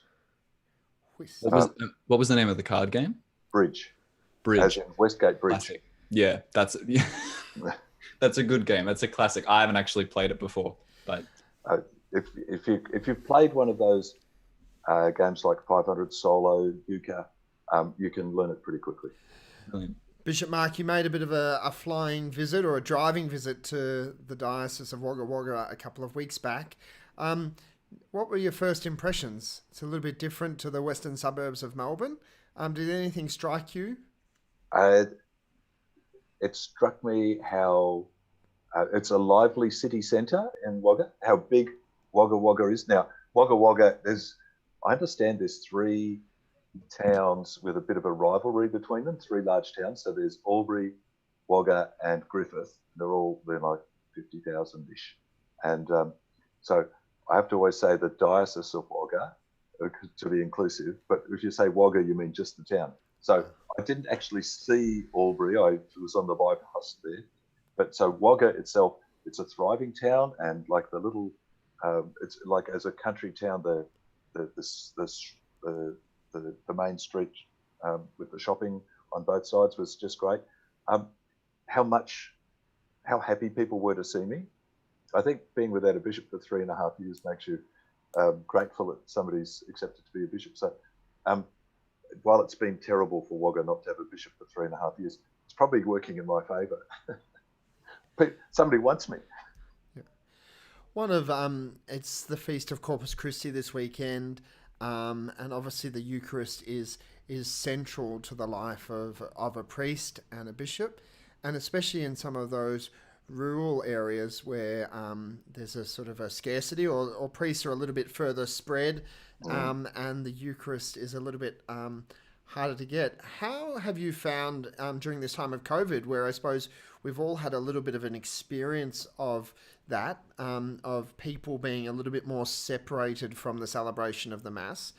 What was the name of the card game? Bridge. Bridge. As in Westgate Bridge. Classic. Yeah, that's a good game. That's a classic. I haven't actually played it before, but if you've played one of those games like 500 solo euchre, you can learn it pretty quickly. Brilliant. Bishop Mark, you made a bit of a flying visit or a driving visit to the Diocese of Wagga Wagga a couple of weeks back. What were your first impressions? It's a little bit different to the western suburbs of Melbourne. Did anything strike you? It struck me how it's a lively city centre in Wagga, how big Wagga Wagga is. Now, Wagga Wagga, I understand there's 3 towns with a bit of a rivalry between them, 3 large towns. So there's Albury, Wagga and Griffith. They're like 50,000-ish. And so I have to always say the Diocese of Wagga, to be inclusive, but if you say Wagga, you mean just the town. So I didn't actually see Albury. I was on the bypass there. But so Wagga itself, it's a thriving town, and like the little, it's like as a country town, the main street with the shopping on both sides was just great. How happy people were to see me. I think being without a bishop for 3.5 years makes you grateful that somebody's accepted to be a bishop. So while it's been terrible for Wagga not to have a bishop for 3.5 years, it's probably working in my favour. Somebody wants me. Yeah. One of it's the Feast of Corpus Christi this weekend, and obviously the Eucharist is central to the life of a priest and a bishop, and especially in some of those rural areas where there's a sort of a scarcity, or priests are a little bit further spread, and the Eucharist is a little bit harder to get. How have you found during this time of COVID, where I suppose we've all had a little bit of an experience of that, of people being a little bit more separated from the celebration of the Mass?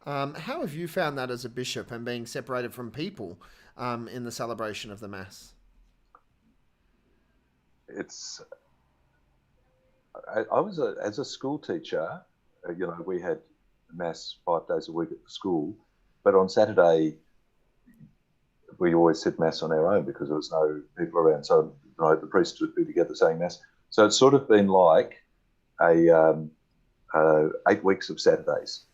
How have you found that as a bishop and being separated from people in the celebration of the Mass? I was as a school teacher, we had Mass 5 days a week at the school, but on Saturday we always said Mass on our own because there was no people around. So the priests would be together saying Mass. So it's sort of been like 8 weeks of Saturdays.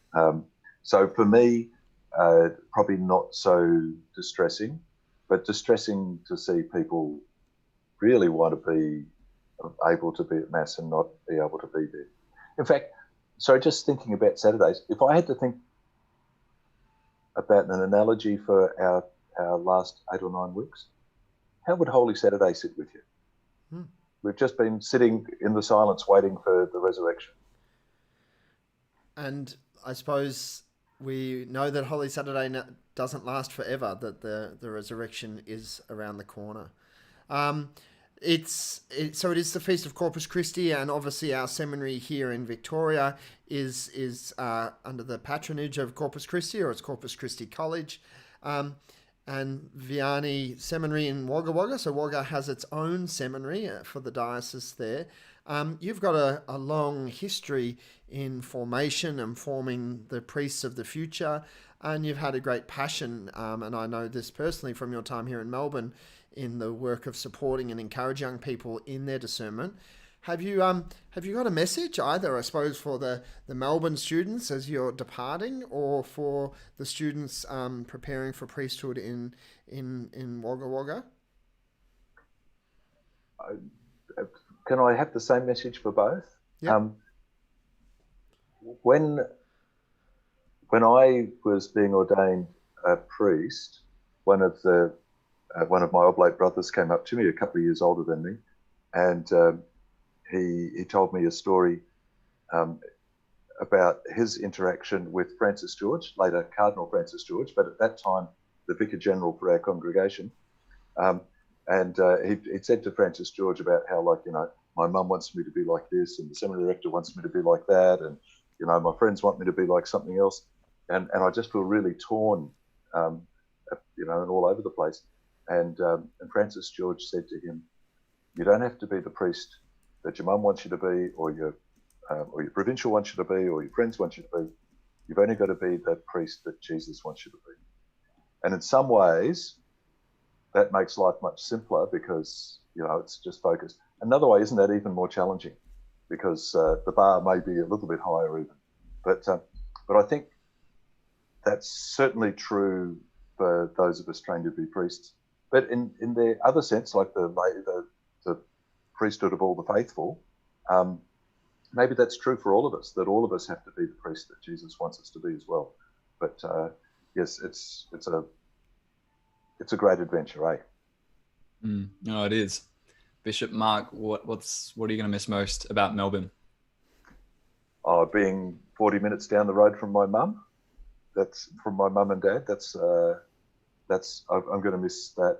So for me, probably not so distressing, but distressing to see people really want to be able to be at Mass and not be able to be there. In fact, so just thinking about Saturdays, if I had to think about an analogy for our last 8 or 9 weeks, how would Holy Saturday sit with you? We've just been sitting in the silence waiting for the resurrection. And I suppose we know that Holy Saturday doesn't last forever, that the resurrection is around the corner. So it is the Feast of Corpus Christi, and obviously our seminary here in Victoria is under the patronage of Corpus Christi, or it's Corpus Christi College, and Vianney Seminary in Wagga Wagga. So Wagga has its own seminary for the diocese there. You've got a long history in formation and forming the priests of the future, and you've had a great passion, and I know this personally from your time here in Melbourne, in the work of supporting and encourage young people in their discernment. Have you got a message either, I suppose, for the Melbourne students as you're departing, or for the students preparing for priesthood in Wagga Wagga? Can I have the same message for both? Yeah. When I was being ordained a priest, one of my oblate brothers came up to me, a couple of years older than me, and he told me a story about his interaction with Francis George, later Cardinal Francis George, but at that time the Vicar General for our congregation. And he said to Francis George about how, my mum wants me to be like this, and the seminary director wants me to be like that, and my friends want me to be like something else, and I just feel really torn, and all over the place. And Francis George said to him, "You don't have to be the priest that your mum wants you to be, or your provincial wants you to be, or your friends want you to be. You've only got to be the priest that Jesus wants you to be." And in some ways, that makes life much simpler because it's just focused. Another way, isn't that even more challenging? Because the bar may be a little bit higher even. But I think that's certainly true for those of us trained to be priests. But in the other sense, like the priesthood of all the faithful, maybe that's true for all of us, that all of us have to be the priest that Jesus wants us to be as well. But yes, it's a great adventure, eh? No, it is. Bishop Mark, what are you going to miss most about Melbourne? Being 40 minutes down the road from my mum. That's from my mum and dad. I'm going to miss that.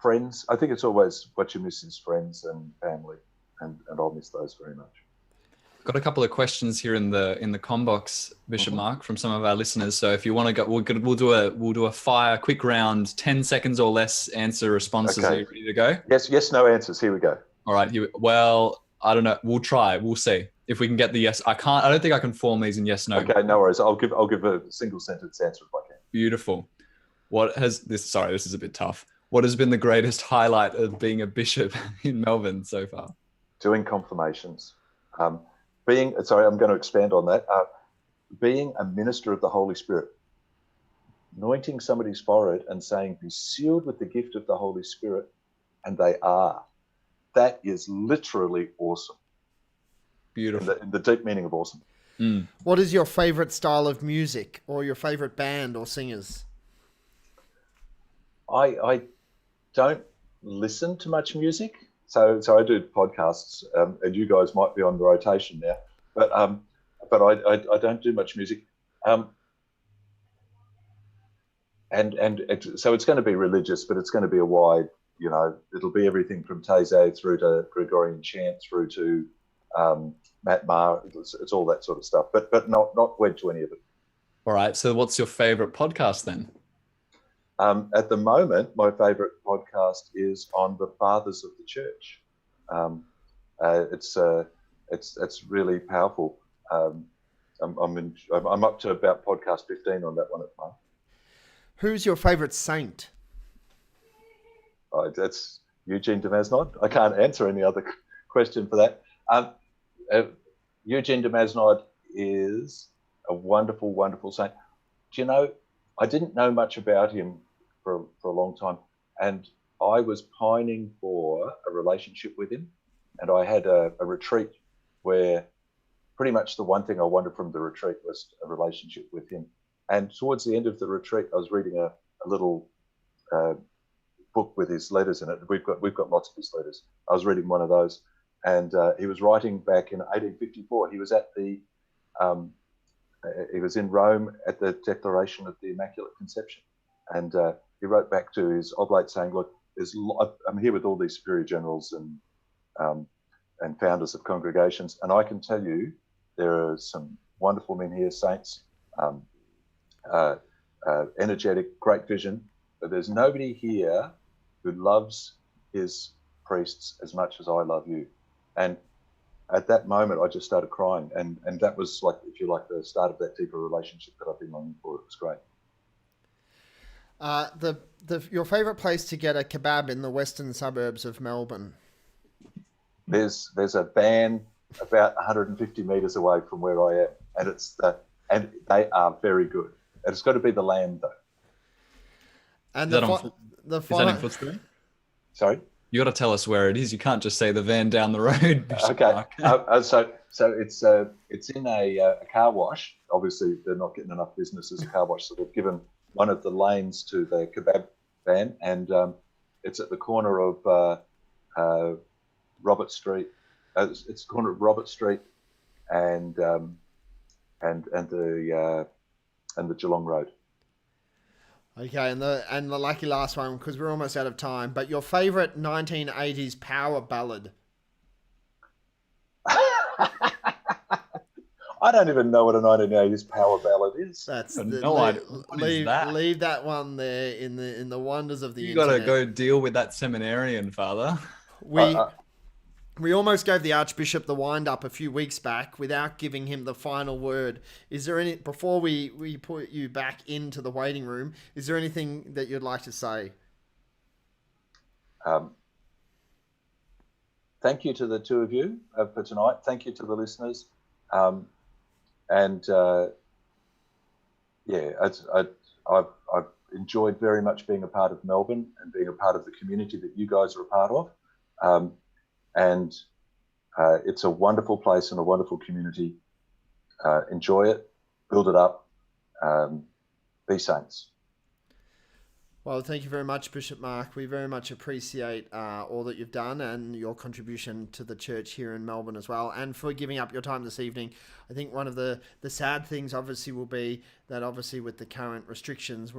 Friends. I think it's always what you miss is friends and family, and I'll miss those very much. Got a couple of questions here in the combox, Bishop Mark, from some of our listeners. So if you want to go, we'll do a fire quick round, 10 seconds or less answer responses. Okay. Are you ready to go? Yes, no answers. Here we go. All right. Well, I don't know. We'll try. We'll see if we can get the yes. I don't think I can form these in yes, no. Okay, no worries. I'll give a single sentence answer if I can. Beautiful. This is a bit tough. What has been the greatest highlight of being a bishop in Melbourne so far? Doing confirmations. I'm going to expand on that. Being a minister of the Holy Spirit, anointing somebody's forehead and saying, be sealed with the gift of the Holy Spirit, and they are. That is literally awesome. Beautiful. In the deep meaning of awesome. What is your favorite style of music, or your favorite band or singers? I don't listen to much music, so I do podcasts, and you guys might be on the rotation now, but I don't do much music, so it's going to be religious, but it's going to be a wide, it'll be everything from Taizé through to Gregorian chant through to Matt Maher. It's all that sort of stuff, but not wed to any of it. All right. So what's your favorite podcast then? At the moment, my favorite podcast is on the Fathers of the Church. It's really powerful. I'm up to about podcast 15 on that one at the moment. Who's your favorite saint? That's Eugene de Masnod. I can't answer any other question for that. Eugene de Masnod is a wonderful, wonderful saint. Do you know, I didn't know much about him for a long time, and I was pining for a relationship with him, and I had a retreat where pretty much the one thing I wanted from the retreat was a relationship with him. And towards the end of the retreat, I was reading a little book with his letters in it. We've got lots of his letters. I was reading one of those, and he was writing back in 1854. He was at he was in Rome at the Declaration of the Immaculate Conception, and he wrote back to his oblate saying, "Look, I'm here with all these superior generals and founders of congregations, and I can tell you there are some wonderful men here, saints, energetic, great vision, but there's nobody here who loves his priests as much as I love you." And at that moment, I just started crying, and that was, like, if you like, the start of that deeper relationship that I've been longing for. It was great. Your favourite place to get a kebab in the western suburbs of Melbourne? There's a van about 150 metres away from where I am, and they are very good. And it's got to be the land, though. Is And that in Footscray? Sorry? You got to tell us where it is. You can't just say the van down the road. Okay. So it's in a car wash. Obviously, they're not getting enough business as a car wash, so they've given one of the lanes to the kebab van, and it's at the corner of Robert Street. It's the corner of Robert Street and the Geelong Road. Okay, and the lucky last one, because we're almost out of time, but your favourite 1980s power ballad? I don't even know what a 1980s power ballad is. Leave that one there in the wonders of the internet. You got to go deal with that seminarian, Father. We almost gave the Archbishop the wind-up a few weeks back without giving him the final word. Is there any, before we put you back into the waiting room, is there anything that you'd like to say? Thank you to the two of you for tonight. Thank you to the listeners. I've enjoyed very much being a part of Melbourne and being a part of the community that you guys are a part of. It's a wonderful place and a wonderful community. Enjoy it, build it up, be saints. Well, thank you very much, Bishop Mark. We very much appreciate all that you've done and your contribution to the church here in Melbourne as well, and for giving up your time this evening. I think one of the sad things obviously will be that obviously with the current restrictions,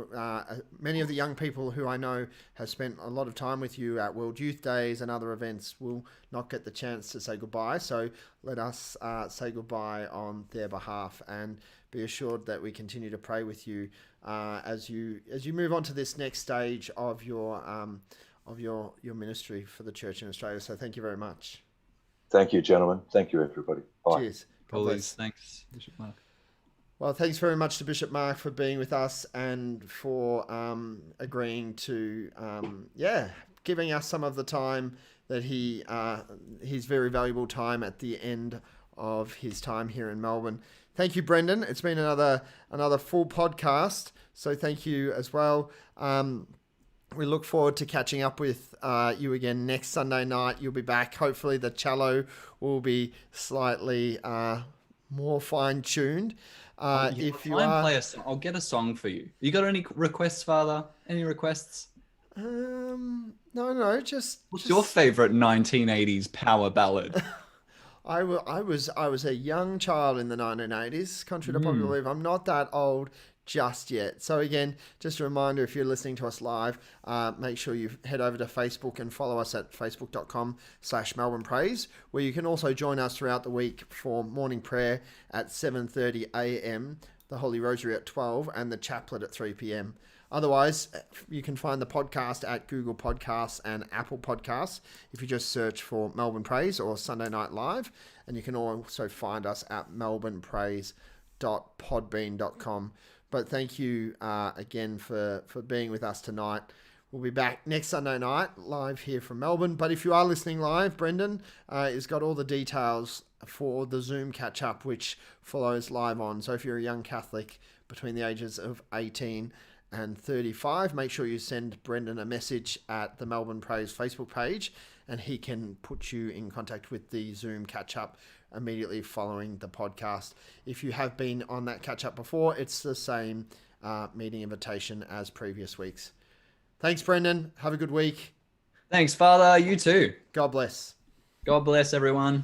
many of the young people who I know have spent a lot of time with you at World Youth Days and other events will not get the chance to say goodbye. So let us say goodbye on their behalf, and be assured that we continue to pray with you as you move on to this next stage of your ministry for the church in Australia. So thank you very much. Thank you, gentlemen. Thank you, everybody. Bye. Cheers. Always. Thanks, Bishop Mark. Well, thanks very much to Bishop Mark for being with us and for agreeing to giving us some of the time that his very valuable time at the end of his time here in Melbourne. Thank you, Brendan. It's been another full podcast, so thank you as well. We look forward to catching up with you again next Sunday night. You'll be back. Hopefully the cello will be slightly more fine-tuned. If you are... I'll get a song for you. You got any requests, Father? Any requests? No, just... What's your favourite 1980s power ballad? I was a young child in the 1980s. Contrary to popular belief, I'm not that old just yet. So again, just a reminder, if you're listening to us live, make sure you head over to Facebook and follow us at facebook.com/Melbourne Praise, where you can also join us throughout the week for morning prayer at 7:30 a.m., the Holy Rosary at 12, and the Chaplet at 3 p.m. Otherwise, you can find the podcast at Google Podcasts and Apple Podcasts if you just search for Melbourne Praise or Sunday Night Live. And you can also find us at melbournepraise.podbean.com. But thank you again for being with us tonight. We'll be back next Sunday night live here from Melbourne. But if you are listening live, Brendan has got all the details for the Zoom catch-up, which follows live on. So if you're a young Catholic between the ages of 18 and 35, make sure you send Brendan a message at the Melbourne Praise Facebook page, and he can put you in contact with the Zoom catch-up immediately following the podcast. If you have been on that catch-up before, it's the same meeting invitation as previous weeks. Thanks, Brendan. Have a good week. Thanks, Father. You too. God bless. God bless everyone.